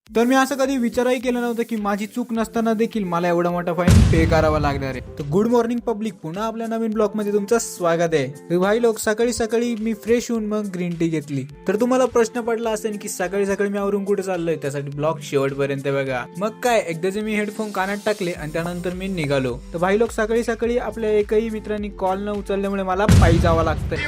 तर मी असं कधी विचारही केलं नव्हतं की माझी चूक नसताना देखील मला एवढा मोठा फाईन पे करावा लागणार आहे. तर गुड मॉर्निंग पब्लिक, पुन्हा आपल्या नवीन ब्लॉग मध्ये तुमचं स्वागत आहे. तर भाई लोक, सकाळी सकाळी मी फ्रेश होऊन मग ग्रीन टी घेतली. तर तुम्हाला प्रश्न पडला असेल की सकाळी सकाळी मी आवरून कुठे चाललोय, त्यासाठी ब्लॉग शेवटपर्यंत बघा. मग काय, एकदाचे मी हेडफोन कानात टाकले आणि त्यानंतर मी निघालो. तर भाई लोक, सकाळी सकाळी आपल्या एकही मित्रांनी कॉल न उचलल्यामुळे मला पायी जावं लागतंय.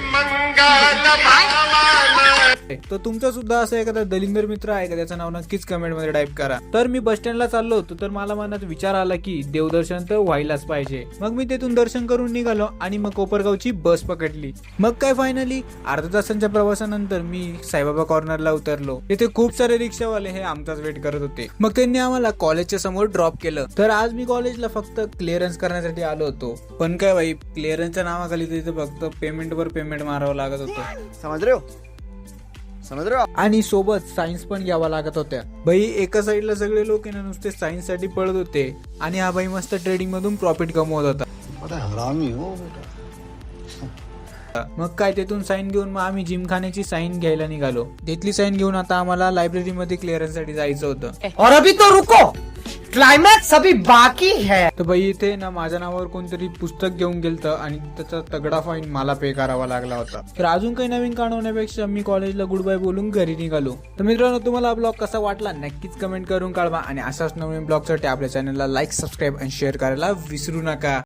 तर तुमचा सुद्धा असं एखादा दलिंदर मित्र आहे का, त्याचं नाव नक्कीच कमेंट मध्ये टाईप करा. तर मी बस स्टँडला चाललो होतो, तर मला मनात विचार आला की देवदर्शन तर व्हायलाच पाहिजे. मग मी तेथून दर्शन करून निघालो आणि मग कोपरगावची बस पकडली. मग काय, फायनली अर्ध्या तासांच्या प्रवासानंतर मी साईबाबा कॉर्नरला उतरलो. तिथे खूप सारे रिक्षावाले हे आमचाच वेट करत होते. मग त्यांनी आम्हाला कॉलेजच्या समोर ड्रॉप केलं. तर आज मी कॉलेजला फक्त क्लिअरन्स करण्यासाठी आलो होतो. पण काय भाई, क्लिअरन्सच्या नावाखाली तिथे फक्त पेमेंट वर पेमेंट मारावं लागत होतं. समझ रहे हो? आणि सोबत सायन्स पण घ्यावा लागत होत्या. भाई एका साईडला सगळे लोक नुसते सायन्स साठी पळत होते आणि हा भाई मस्त ट्रेडिंग मधून प्रॉफिट कमवत होता. हरामी हो बेटा. मग काय, तेथून साईन घेऊन मग आम्ही जिमखान्याची साईन घ्यायला निघालो. तिथली साईन घेऊन आता आम्हाला लायब्ररी मध्ये क्लिअरन्स साठी जायचं होतं. और अभी तो रुको, क्लाइमैक्स अभी बाकी है. तर भाई इथे ना माझ्या नावावर कोणतरी पुस्तक घेऊन गेलतं आणि त्याचा तगडा फाईन मला पे करावा लागला होता. तर अजून काही नवीन काढवण्यापेक्षा मी कॉलेजला गुड बाय बोलून घरी निघालो. तर मित्रांनो, तुम्हाला हा ब्लॉग कसा वाटला नक्कीच कमेंट करून कळवा आणि अशाच नवीन ब्लॉगसाठी आपल्या चॅनलला लाईक, सबस्क्राईब आणि शेअर करायला विसरू नका.